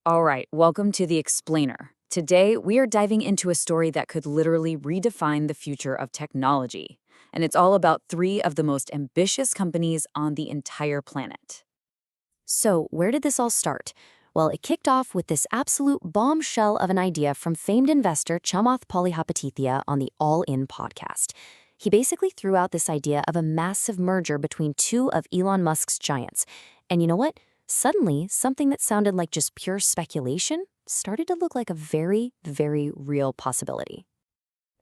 All right, welcome to The Explainer. Today, we are diving into a story that could literally redefine the future of technology. And it's all about three of the most ambitious companies on the entire planet. So, where did this all start? Well, it kicked off with this absolute bombshell of an idea from famed investor Chamath Palihapitiya on the All In podcast. He basically threw out this idea of a massive merger between two of Elon Musk's giants. And you know what? Suddenly, something that sounded like just pure speculation started to look like a very, very real possibility.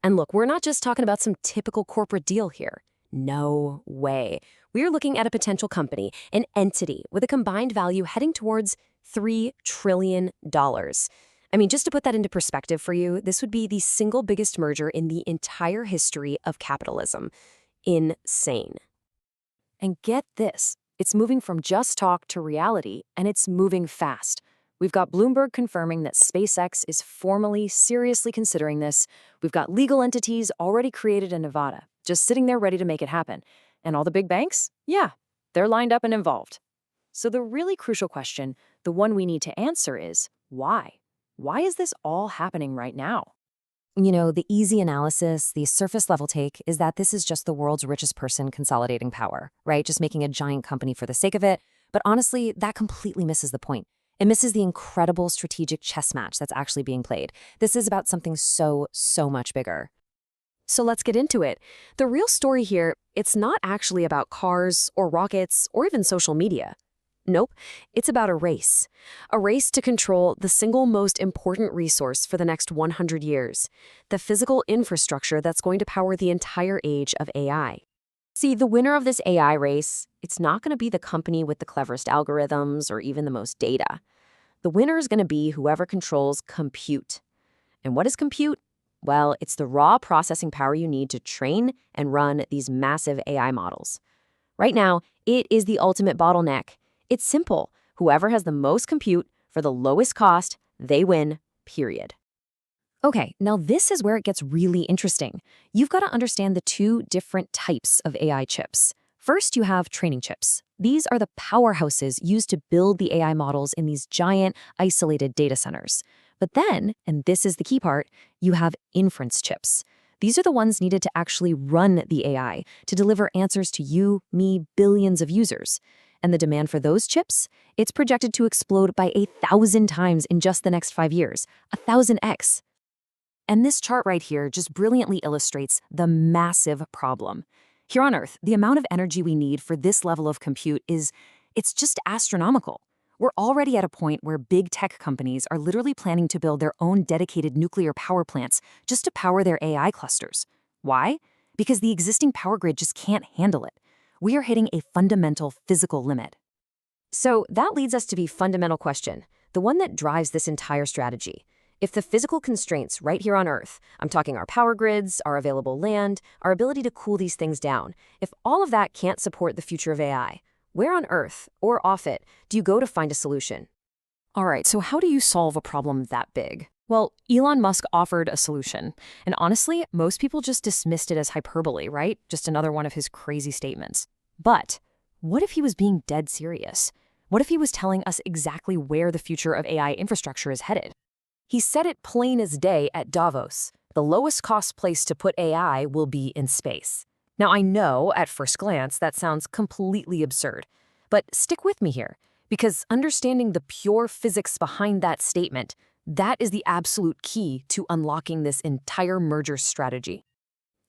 And look, we're not just talking about some typical corporate deal here. No way. We're looking at a potential company, an entity with a combined value heading towards $3 trillion. I mean, just to put that into perspective for you, this would be the single biggest merger in the entire history of capitalism. Insane. And get this, it's moving from just talk to reality, and it's moving fast. We've got Bloomberg confirming that SpaceX is formally, seriously considering this. We've got legal entities already created in Nevada, just sitting there ready to make it happen. And all the big banks? Yeah, they're lined up and involved. So the really crucial question, the one we need to answer is, why? Why is this all happening right now? You know, the easy analysis, the surface level take is that this is just the world's richest person consolidating power, right? Just making a giant company for the sake of it. But honestly, that completely misses the point. It misses the incredible strategic chess match that's actually being played. This is about something so much bigger. So let's get into it. The real story here, it's not actually about cars or rockets or even social media. Nope, it's about a race. A race to control the single most important resource for the next 100 years, the physical infrastructure that's going to power the entire age of AI. See, the winner of this AI race, it's not going to be the company with the cleverest algorithms or even the most data. The winner is going to be whoever controls compute. And what is compute? Well, it's the raw processing power you need to train and run these massive AI models. Right now, it is the ultimate bottleneck. It's simple. Whoever has the most compute for the lowest cost, they win, period. Okay, now this is where it gets really interesting. You've got to understand the two different types of AI chips. First, you have training chips. These are the powerhouses used to build the AI models in these giant, isolated data centers. But then, and this is the key part, you have inference chips. These are the ones needed to actually run the AI, to deliver answers to you, me, billions of users. And the demand for those chips? It's projected to explode by 1,000 times in just the next 5 years, 1,000x. And this chart right here just brilliantly illustrates the massive problem. Here on Earth, the amount of energy we need for this level of compute it's just astronomical. We're already at a point where big tech companies are literally planning to build their own dedicated nuclear power plants just to power their AI clusters. Why? Because the existing power grid just can't handle it. We are hitting a fundamental physical limit. So that leads us to the fundamental question, the one that drives this entire strategy. If the physical constraints right here on Earth, I'm talking our power grids, our available land, our ability to cool these things down, if all of that can't support the future of AI, where on Earth, or off it, do you go to find a solution? All right, so how do you solve a problem that big? Well, Elon Musk offered a solution. And honestly, most people just dismissed it as hyperbole, right? Just another one of his crazy statements. But what if he was being dead serious? What if he was telling us exactly where the future of AI infrastructure is headed? He said it plain as day at Davos. The lowest cost place to put AI will be in space. Now, I know at first glance that sounds completely absurd, but stick with me here, because understanding the pure physics behind that statement, that is the absolute key to unlocking this entire merger strategy.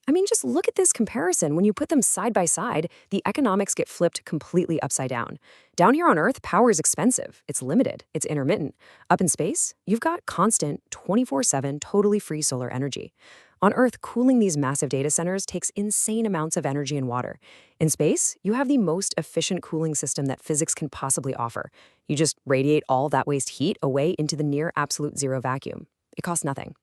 I mean, just look at this comparison. When you put them side by side, the economics get flipped completely upside down. Down here on Earth, power is expensive. It's limited. It's intermittent. Up in space, you've got constant, 24/7, totally free solar energy. On Earth, cooling these massive data centers takes insane amounts of energy and water. In space, you have the most efficient cooling system that physics can possibly offer. You just radiate all that waste heat away into the near absolute zero vacuum. It costs nothing.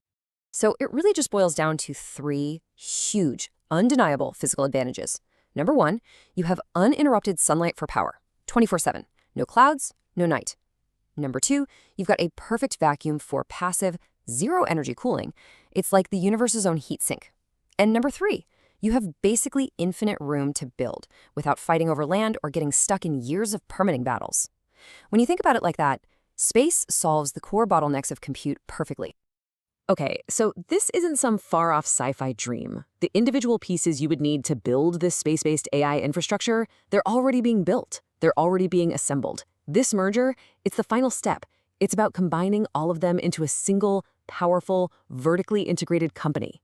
So it really just boils down to three huge, undeniable physical advantages. Number one, you have uninterrupted sunlight for power, 24/7. No clouds, no night. Number two, you've got a perfect vacuum for passive, zero-energy cooling. It's like the universe's own heat sink. And number three, you have basically infinite room to build without fighting over land or getting stuck in years of permitting battles. When you think about it like that, Space solves the core bottlenecks of compute perfectly. Okay, so this isn't some far-off sci-fi dream. The individual pieces you would need to build this space-based AI infrastructure, they're already being built. They're already being assembled. This merger, it's the final step. It's about combining all of them into a single, powerful, vertically integrated company.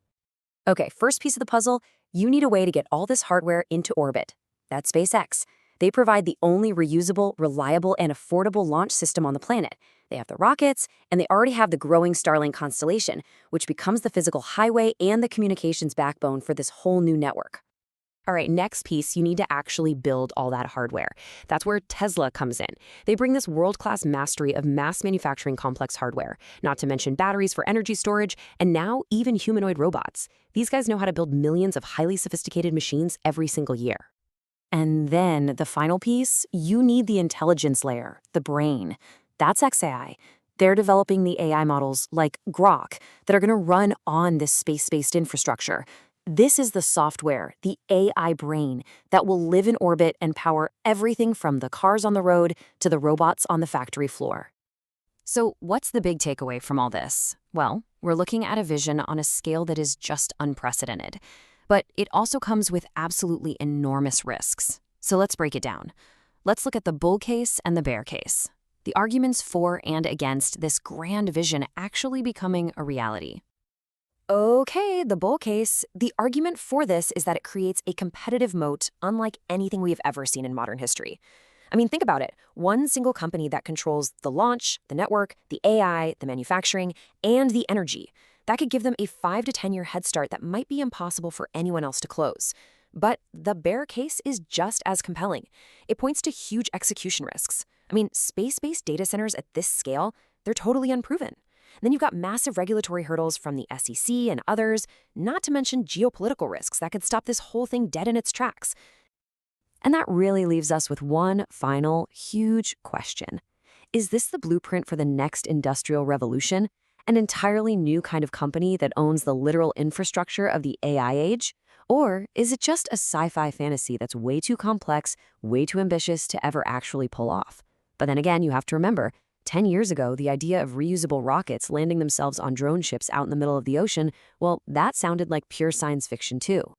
Okay, first piece of the puzzle, you need a way to get all this hardware into orbit. That's SpaceX. They provide the only reusable, reliable, and affordable launch system on the planet. They have the rockets, and they already have the growing Starlink constellation, which becomes the physical highway and the communications backbone for this whole new network. All right, next piece, you need to actually build all that hardware. That's where Tesla comes in. They bring this world-class mastery of mass manufacturing complex hardware, not to mention batteries for energy storage, and now even humanoid robots. These guys know how to build millions of highly sophisticated machines every single year. And then the final piece, you need the intelligence layer, the brain. That's xAI. They're developing the AI models like Grok that are going to run on this space-based infrastructure. This is the software, the AI brain, that will live in orbit and power everything from the cars on the road to the robots on the factory floor. So what's the big takeaway from all this? Well, we're looking at a vision on a scale that is just unprecedented. But it also comes with absolutely enormous risks. So let's break it down. Let's look at the bull case and the bear case. The arguments for and against this grand vision actually becoming a reality. Okay, the bull case. The argument for this is that it creates a competitive moat unlike anything we have ever seen in modern history. I mean, think about it. One single company that controls the launch, the network, the AI, the manufacturing, and the energy. That could give them a 5 to 10-year head start that might be impossible for anyone else to close. But the bear case is just as compelling. It points to huge execution risks. I mean, space-based data centers at this scale, they're totally unproven. And then you've got massive regulatory hurdles from the SEC and others, not to mention geopolitical risks that could stop this whole thing dead in its tracks. And that really leaves us with one final, huge question. Is this the blueprint for the next industrial revolution? An entirely new kind of company that owns the literal infrastructure of the AI age? Or is it just a sci-fi fantasy that's way too complex, way too ambitious to ever actually pull off? But then again, you have to remember, 10 years ago, the idea of reusable rockets landing themselves on drone ships out in the middle of the ocean, well, that sounded like pure science fiction too.